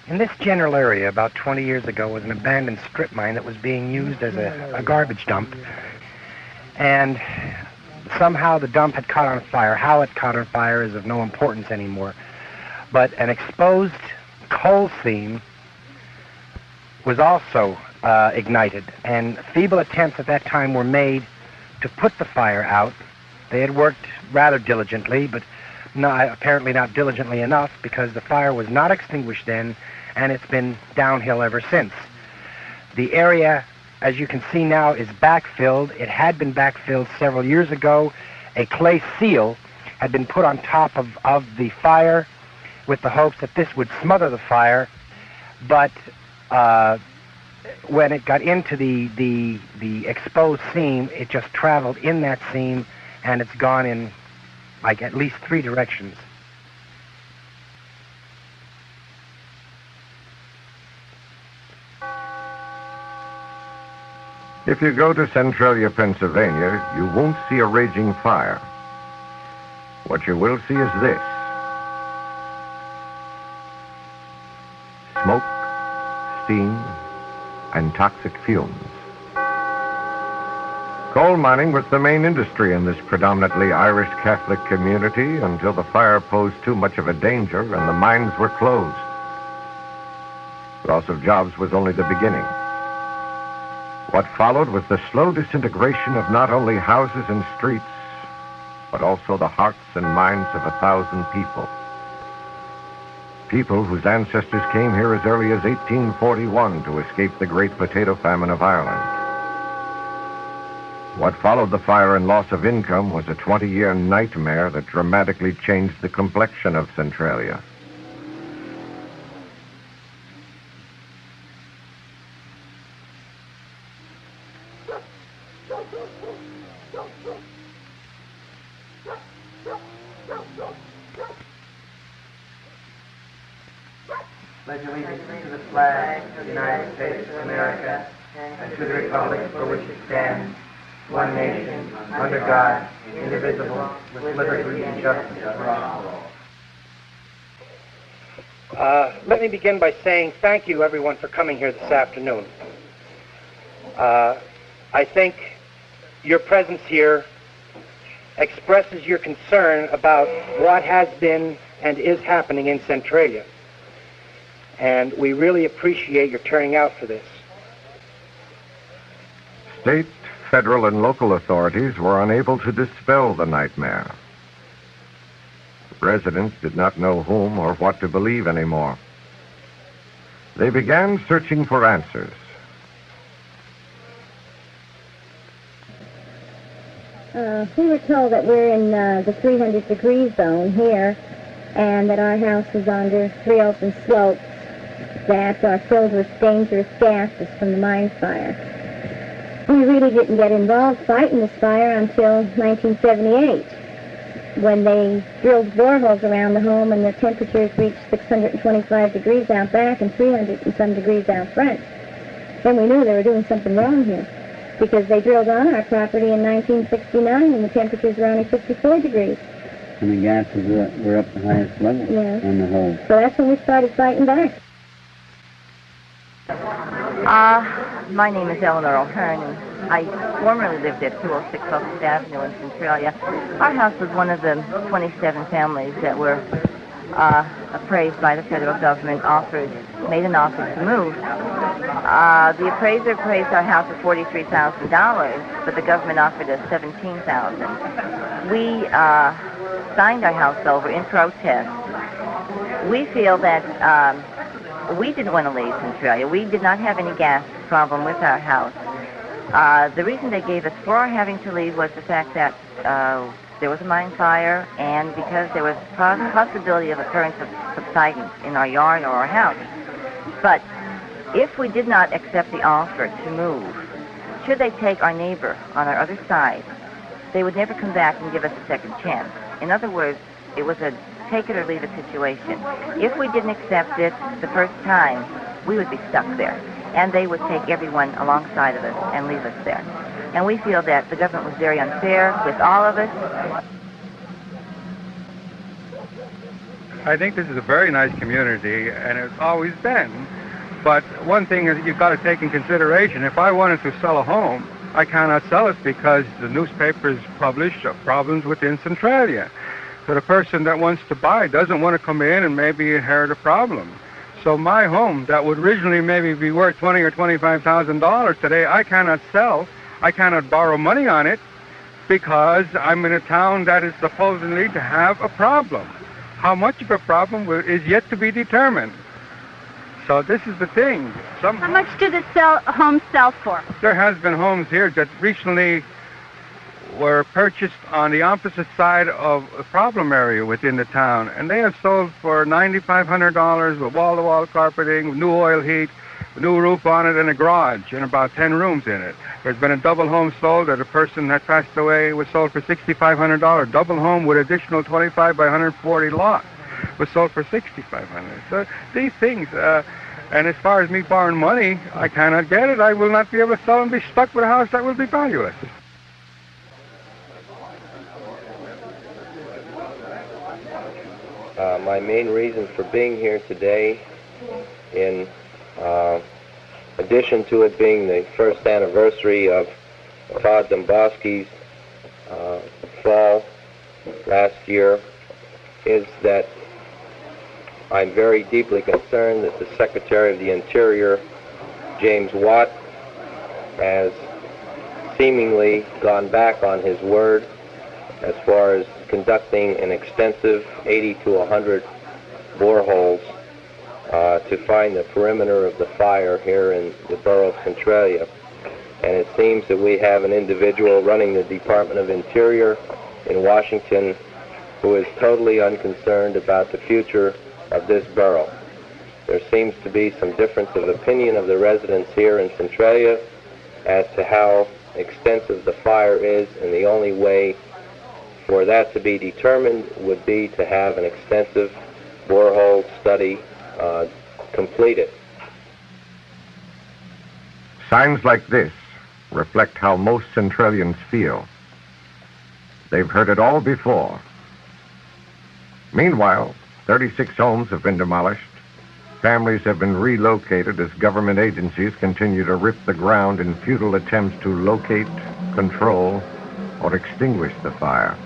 In this general area, about 20 years ago, was an abandoned strip mine that was being used as a garbage dump. And somehow the dump had caught on fire. How it caught on fire is of no importance anymore. But an exposed coal seam was also ignited. And feeble attempts at that time were made to put the fire out. They had worked rather diligently, but apparently not diligently enough, because the fire was not extinguished then, and it's been downhill ever since. The area, as you can see now, is backfilled. It had been backfilled several years ago. A clay seal had been put on top of the fire with the hopes that this would smother the fire, but when it got into the exposed seam, it just traveled in that seam, and it's gone in like at least 3 directions. If you go to Centralia, Pennsylvania, you won't see a raging fire. What you will see is this: smoke, steam, and toxic fumes. Coal mining was the main industry in this predominantly Irish Catholic community until the fire posed too much of a danger and the mines were closed. Loss of jobs was only the beginning. What followed was the slow disintegration of not only houses and streets, but also the hearts and minds of 1,000 people. People whose ancestors came here as early as 1841 to escape the great potato famine of Ireland. What followed the fire and loss of income was a 20-year nightmare that dramatically changed the complexion of Centralia. Pledge allegiance to the flag of the United States of America and to the republic for which it stands, one nation, under God, indivisible, with liberty and justice for all. Let me begin by saying thank you, everyone, for coming here this afternoon. I think your presence here expresses your concern about what has been and is happening in Centralia. And we really appreciate your turning out for this. State, federal, and local authorities were unable to dispel the nightmare. Residents did not know whom or what to believe anymore. They began searching for answers. We were told that we're in the 300-degree zone here, and that our house is under 3 open slopes that are filled with dangerous gases from the mine fire. We really didn't get involved fighting this fire until 1978, when they drilled boreholes around the home and the temperatures reached 625 degrees out back and 300 and some degrees out front. Then we knew they were doing something wrong here, because they drilled on our property in 1969 and the temperatures were only 54 degrees. And the gases were up the highest level on the hole. So that's when we started fighting back. My name is Eleanor O'Hearn, and I formerly lived at 206 Locust Avenue in Centralia. Our house was one of the 27 families that were appraised by the federal government, made an offer to move. The appraiser appraised our house at $43,000, but the government offered us $17,000. We signed our house over in protest. We feel that we didn't want to leave Centralia. We did not have any gas problem with our house. The reason they gave us for our having to leave was the fact that there was a mine fire, and because there was possibility of occurrence of subsidence in our yard or our house. But if we did not accept the offer to move, should they take our neighbor on our other side, they would never come back and give us a second chance. In other words, it was a take it or leave it situation. If we didn't accept it the first time, we would be stuck there, and they would take everyone alongside of us and leave us there. And we feel that the government was very unfair with all of us. I think this is a very nice community, and it's always been. But one thing is you've got to take in consideration, if I wanted to sell a home, I cannot sell it because the newspapers publish problems within Centralia. So the person that wants to buy doesn't want to come in and maybe inherit a problem. So my home that would originally maybe be worth $20,000 or $25,000 today, I cannot sell. I cannot borrow money on it because I'm in a town that is supposedly to have a problem. How much of a problem is yet to be determined. So this is the thing. How much do the homes sell for? There has been homes here that recently were purchased on the opposite side of a problem area within the town, and they have sold for $9,500 with wall-to-wall carpeting, new oil heat, new roof on it, and a garage, and about 10 rooms in it. There's been a double home sold that a person that passed away was sold for $6,500. Double home with additional 25 by 140 lot was sold for $6,500. So these things, and as far as me borrowing money, I cannot get it. I will not be able to sell and be stuck with a house that will be valueless. My main reason for being here today, in addition to it being the first anniversary of Todd Dombowski's fall last year, is that I'm very deeply concerned that the Secretary of the Interior, James Watt, has seemingly gone back on his word as far as conducting an extensive 80 to 100 boreholes to find the perimeter of the fire here in the borough of Centralia. And it seems that we have an individual running the Department of Interior in Washington who is totally unconcerned about the future of this borough. There seems to be some difference of opinion of the residents here in Centralia as to how extensive the fire is, and the only way for that to be determined would be to have an extensive borehole study completed. Signs like this reflect how most Centralians feel. They've heard it all before. Meanwhile, 36 homes have been demolished. Families have been relocated as government agencies continue to rip the ground in futile attempts to locate, control, or extinguish the fire.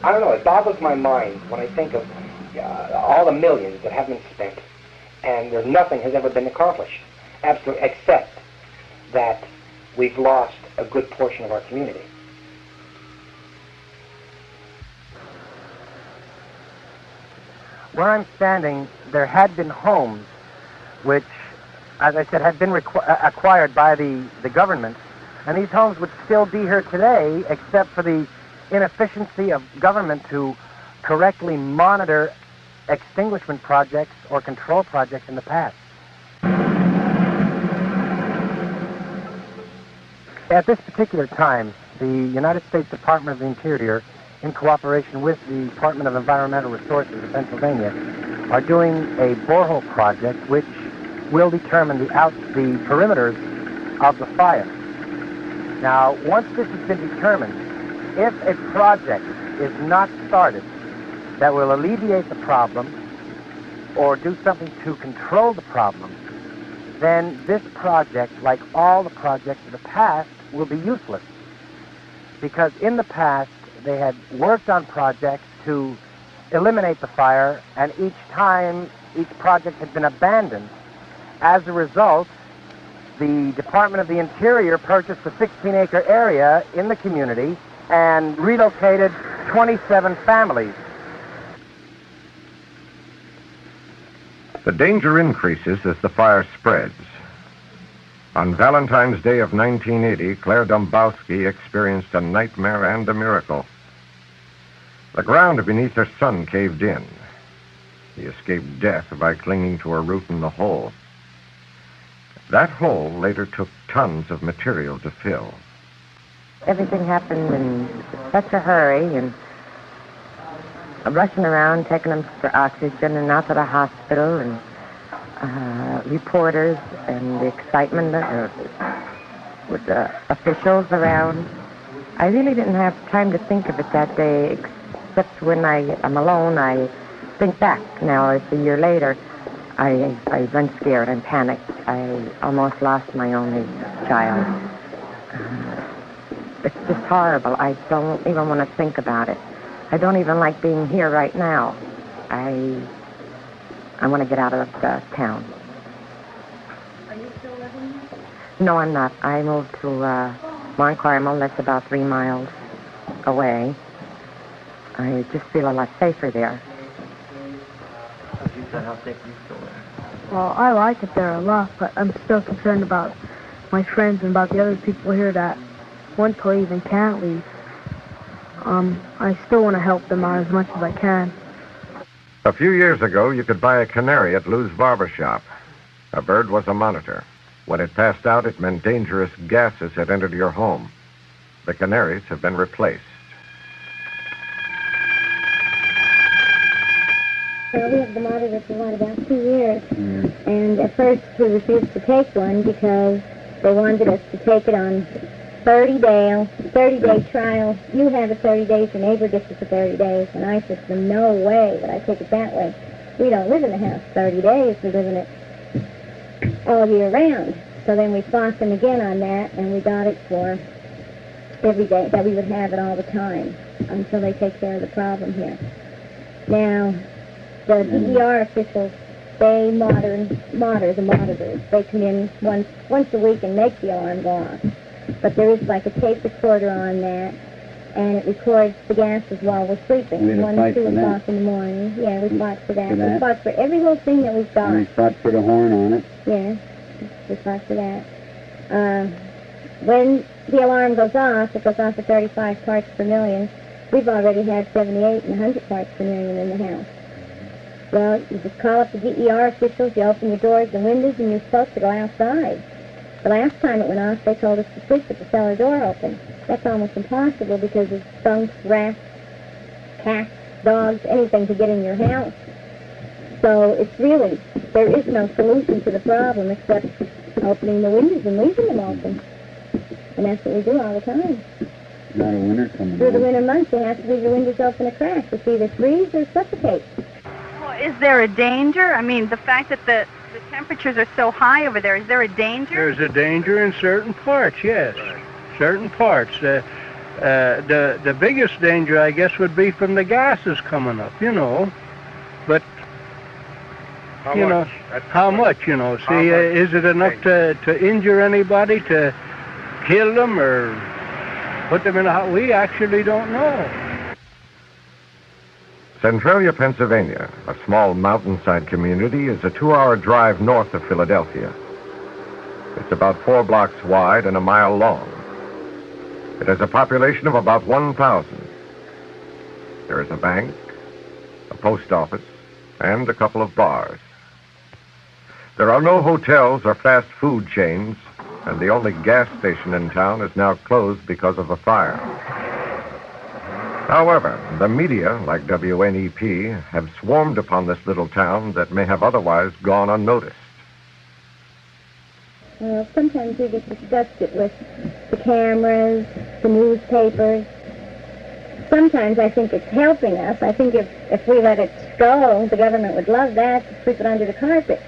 I don't know, it boggles my mind when I think of all the millions that have been spent, and nothing has ever been accomplished, absolutely, except that we've lost a good portion of our community. Where I'm standing, there had been homes which, as I said, had been acquired by the government, and these homes would still be here today except for the inefficiency of government to correctly monitor extinguishment projects or control projects in the past. At this particular time, the United States Department of the Interior, in cooperation with the Department of Environmental Resources of Pennsylvania, are doing a borehole project which will determine the perimeters of the fire. Now, once this has been determined, if a project is not started that will alleviate the problem or do something to control the problem, then this project, like all the projects of the past, will be useless. Because in the past, they had worked on projects to eliminate the fire, and each time, each project had been abandoned. As a result, the Department of the Interior purchased a 16-acre area in the community and relocated 27 families. The danger increases as the fire spreads. On Valentine's Day of 1980, Claire Dombowski experienced a nightmare and a miracle. The ground beneath her son caved in. He escaped death by clinging to a root in the hole. That hole later took tons of material to fill. Everything happened in such a hurry, and I'm rushing around, taking them for oxygen and out to the hospital, and reporters and the excitement with the officials around. I really didn't have time to think of it that day, except when I'm alone, I think back. Now, it's a year later, I run scared and panicked. I almost lost my only child. It's just horrible. I don't even want to think about it. I don't even like being here right now. I want to get out of town. Are you still living here? No, I'm not. I moved to Mount Carmel. That's about 3 miles away. I just feel a lot safer there. How safe you feel there? Well, I like it there a lot, but I'm still concerned about my friends and about the other people here that want to leave and can't leave. I still want to help them out as much as I can. A few years ago, you could buy a canary at Lou's barber shop. A bird was a monitor. When it passed out, it meant dangerous gases had entered your home. The canaries have been replaced. Well, we have the monitor for about 2 years. And at first we refused to take one because they wanted us to take it on 30-day trial. You have it 30 days, your neighbor gets it for 30 days. And I said to them, no way would I take it that way. We don't live in the house 30 days, we live in it all year round. So then we fought them again on that, and we got it for every day, that we would have it all the time until they take care of the problem here. Now, the DER officials, they monitor the monitors. They come in once a week and make the alarm go off. But there is like a tape recorder on that, and it records the gases while we're sleeping. 1 to 2 o'clock in the morning. Yeah, we fought for that. We fought for every little thing that we've got. And we fought for the horn on it. Yeah, we fought for that. When the alarm goes off, it goes off at 35 parts per million. We've already had 78 and 100 parts per million in the house. Well, you just call up the DER officials, you open your doors and windows, and you're supposed to go outside. The last time it went off, they told us to sleep with the cellar door open. That's almost impossible because there's skunks, rats, cats, dogs, anything to get in your house. So it's really, there is no solution to the problem except opening the windows and leaving them open. And that's what we do all the time. Not a winter coming. Through the winter months, you have to leave your windows open a crack. It's either freeze or suffocate. Well, is there a danger? I mean, the fact that the temperatures are so high over there, is there a danger? There's a danger in certain parts, yes. Right. Certain parts. The biggest danger, I guess, would be from the gases coming up, you know. But, how much, you know. See, is it enough to injure anybody, to kill them, or put them in a house? We actually don't know. Centralia, Pennsylvania, a small mountainside community, is a 2-hour drive north of Philadelphia. It's about 4 blocks wide and a mile long. It has a population of about 1,000. There is a bank, a post office, and a couple of bars. There are no hotels or fast food chains, and the only gas station in town is now closed because of a fire. However, the media, like WNEP, have swarmed upon this little town that may have otherwise gone unnoticed. Well, sometimes we get disgusted with the cameras, the newspapers. Sometimes I think it's helping us. I think if we let it go, the government would love that, to sweep it under the carpet.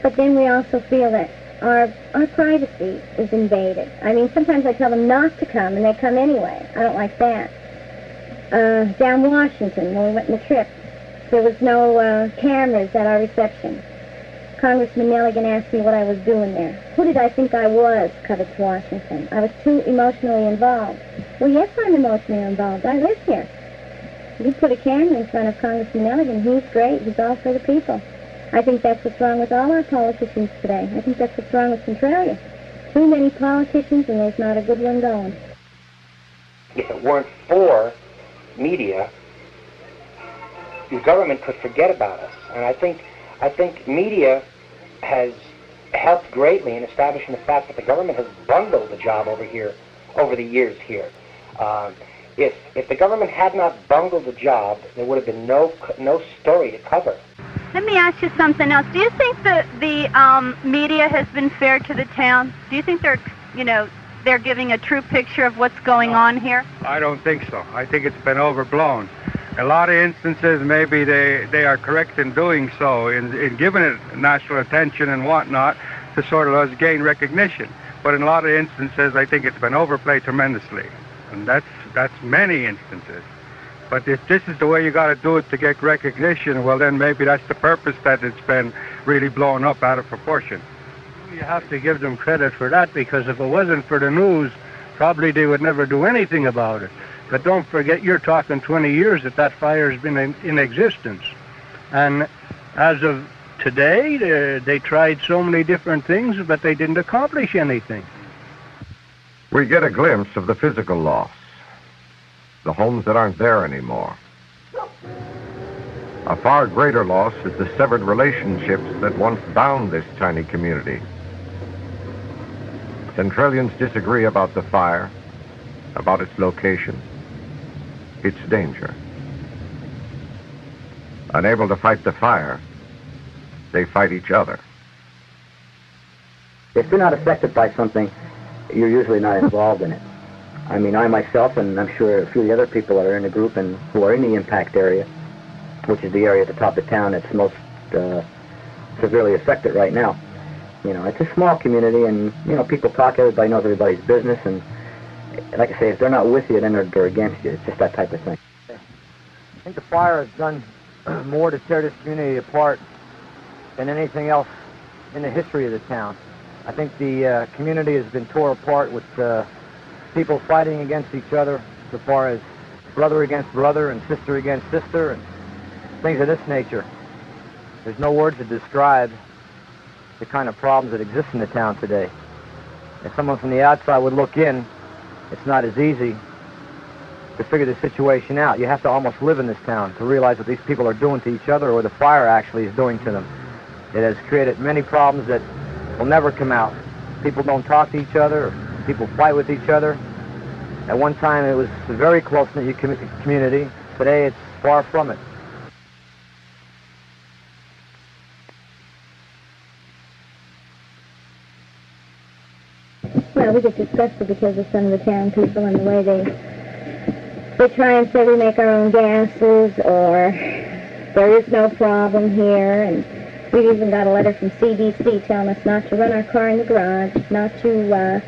But then we also feel that our privacy is invaded. I mean, sometimes I tell them not to come, and they come anyway. I don't like that. Down Washington, when we went on the trip, there was no cameras at our reception. Congressman Nelligan asked me what I was doing there. Who did I think I was, Covitz, Washington? I was too emotionally involved. Well, yes, I'm emotionally involved. I live here. You put a camera in front of Congressman Nelligan, he's great. He's all for the people. I think that's what's wrong with all our politicians today. I think that's what's wrong with Centralia. Too many politicians, and there's not a good one going. If it weren't for media, the government could forget about us. And I think media has helped greatly in establishing the fact that the government has bungled the job over the years here. If the government had not bungled the job, there would have been no story to cover. Let me ask you something else. Do you think that the media has been fair to the town? Do you think they're giving a true picture of what's going on here? I don't think so. I think it's been overblown. A lot of instances, maybe they are correct in doing so, in giving it national attention and whatnot to sort of gain recognition. But in a lot of instances, I think it's been overplayed tremendously. And that's many instances. But if this is the way you got to do it to get recognition, well, then maybe that's the purpose that it's been really blown up out of proportion. You have to give them credit for that, because if it wasn't for the news, probably they would never do anything about it. But don't forget, you're talking 20 years that fire's been in existence. And as of today, they tried so many different things, but they didn't accomplish anything. We get a glimpse of the physical loss, the homes that aren't there anymore. A far greater loss is the severed relationships that once bound this tiny community. Centralians disagree about the fire, about its location, its danger. Unable to fight the fire, they fight each other. If you're not affected by something, you're usually not involved in it. I mean, I myself, and I'm sure a few of the other people that are in the group and who are in the impact area, which is the area at the top of town that's most severely affected right now. You know, it's a small community, and, you know, people talk, everybody knows everybody's business, and like I say, if they're not with you, then they're against you. It's just that type of thing. I think the fire has done more to tear this community apart than anything else in the history of the town. I think the community has been torn apart with people fighting against each other, so far as brother against brother and sister against sister and things of this nature. There's no words to describe the kind of problems that exist in the town today. If someone from the outside would look in, it's not as easy to figure the situation out. You have to almost live in this town to realize what these people are doing to each other, or what the fire actually is doing to them. It has created many problems that will never come out. People don't talk to each other, people fight with each other. At one time it was a very close-knit community. Today it's far from it. Well, we get disgusted because of some of the town people and the way they try and say we make our own gases, or there is no problem here, and we've even got a letter from CDC telling us not to run our car in the garage, not to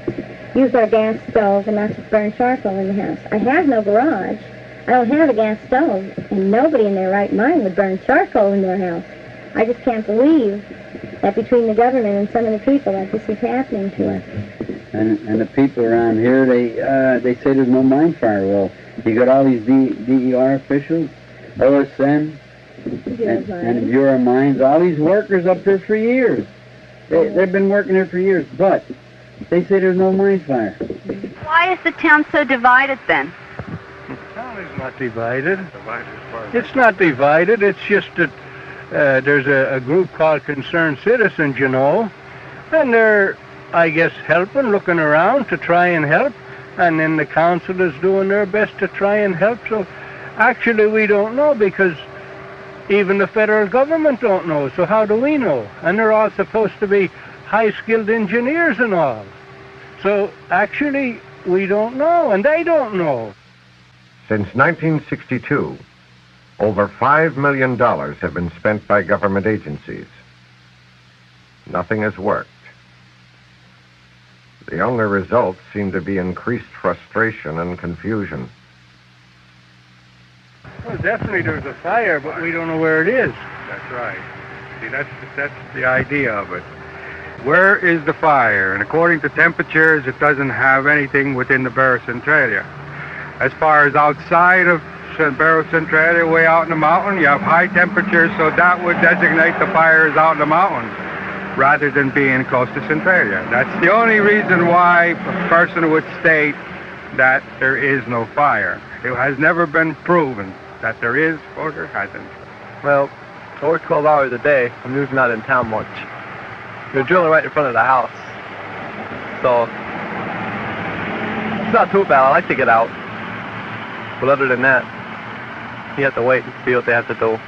use our gas stove, and not to burn charcoal in the house. I have no garage. I don't have a gas stove, and nobody in their right mind would burn charcoal in their house. I just can't believe that between the government and some of the people that this is happening to us. And the people around here, they say there's no mine fire. Well, you got all these DER officials, OSN, and Bureau of Mines, all these workers up here for years. They've been working here for years, but they say there's no mine fire. Why is the town so divided then? The town is not divided. It's not divided. It's just that there's a group called Concerned Citizens, you know, and they're, I guess, helping, looking around to try and help, and then the council is doing their best to try and help. So actually we don't know, because even the federal government don't know, so how do we know? And they're all supposed to be high-skilled engineers and all. So actually we don't know, and they don't know. Since 1962, over $5 million have been spent by government agencies. Nothing has worked. The only results seem to be increased frustration and confusion. Well, definitely there's a fire, but we don't know where it is. That's right. See, that's the idea of it. Where is the fire? And according to temperatures, it doesn't have anything within the Barrow Centralia. As far as outside of Barrow Centralia, way out in the mountain, you have high temperatures, so that would designate the fires out in the mountains rather than being close to Centralia. That's the only reason why a person would state that there is no fire. It has never been proven that there is or there hasn't. Well, I work 12 hours a day. I'm usually not in town much. They're drilling right in front of the house. So, it's not too bad. I like to get out. But other than that, you have to wait and see what they have to do. Is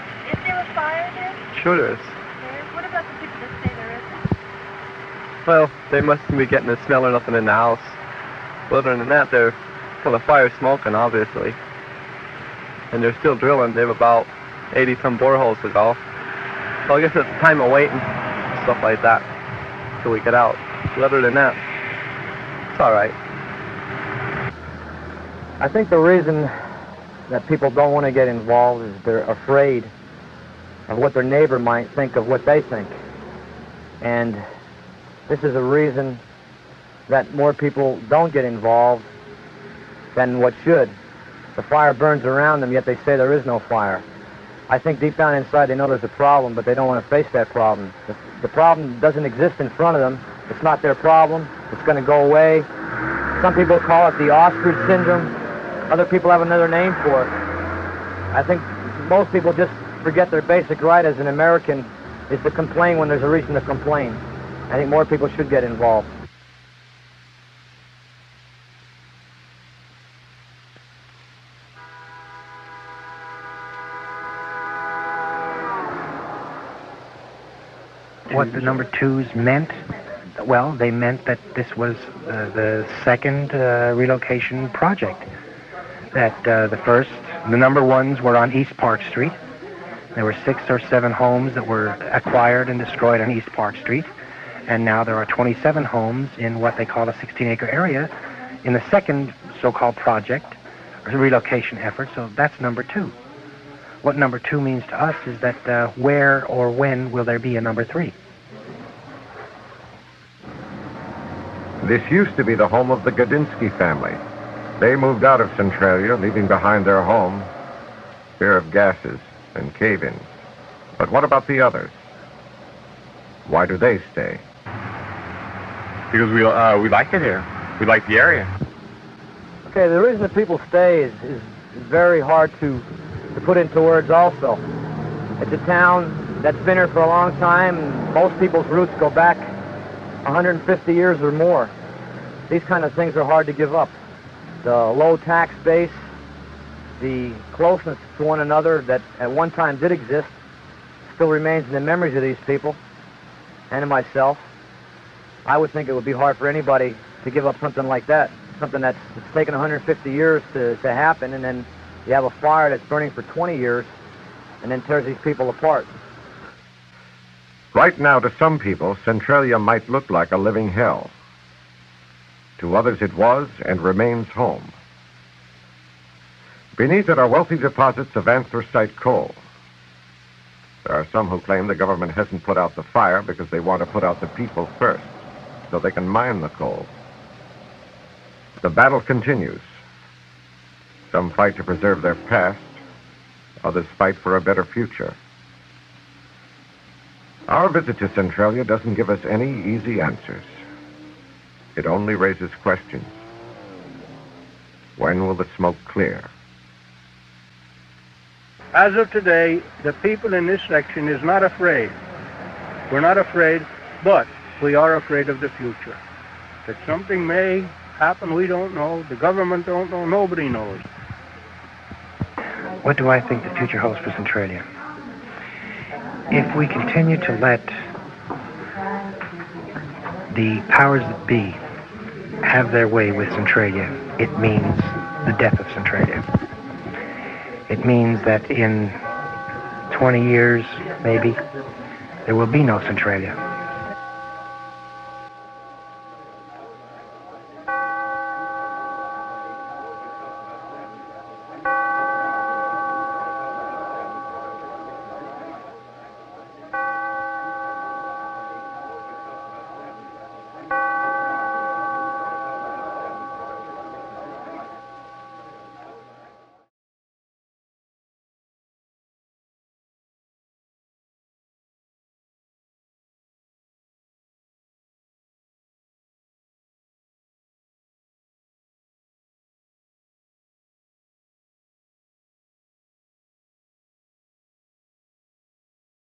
there a fire there? Sure there is. There is? What about the people that say there isn't? Well, they mustn't be getting the smell or nothing in the house. But other than that, they're full of fire smoking, obviously. and they're still drilling. They have about 80-some boreholes to go. So I guess it's time of waiting, stuff like that, till we get out. But other than that, it's all right. I think the reason that people don't want to get involved is they're afraid of what their neighbor might think of what they think. And this is a reason that more people don't get involved than what should. The fire burns around them, yet they say there is no fire. I think deep down inside they know there's a problem, but they don't want to face that problem. The problem doesn't exist in front of them. It's not their problem. It's going to go away. Some people call it the ostrich syndrome. Other people have another name for it. I think most people just forget their basic right as an American is to complain when there's a reason to complain. I think more people should get involved. What the number twos meant? Well, they meant that this was the second relocation project. That the number ones were on East Park Street. There were 6 or 7 homes that were acquired and destroyed on East Park Street. And now there are 27 homes in what they call a 16-acre area in the second so-called project, or relocation effort. So that's number 2. What number 2 means to us is that where or when will there be a number 3? This used to be the home of the Godinsky family. They moved out of Centralia, leaving behind their home, fear of gases and cave-ins. But what about the others? Why do they stay? Because we like it here. We like the area. Okay, the reason that people stay is very hard to put into words also. It's a town that's been here for a long time, and most people's roots go back 150 years or more. These kind of things are hard to give up. The low tax base, the closeness to one another that at one time did exist, still remains in the memories of these people and of myself. I would think it would be hard for anybody to give up something like that, something that's taken 150 years to happen, and then you have a fire that's burning for 20 years and then tears these people apart. Right now, to some people, Centralia might look like a living hell. To others, it was and remains home. Beneath it are wealthy deposits of anthracite coal. There are some who claim the government hasn't put out the fire because they want to put out the people first, so they can mine the coal. The battle continues. Some fight to preserve their past. Others fight for a better future. Our visit to Centralia doesn't give us any easy answers. It only raises questions. When will the smoke clear? As of today, the people in this section is not afraid. We're not afraid, but we are afraid of the future. That something may happen, we don't know. The government don't know. Nobody knows. What do I think the future holds for Centralia? If we continue to let the powers that be have their way with Centralia, it means the death of Centralia. It means that in 20 years, maybe, there will be no Centralia.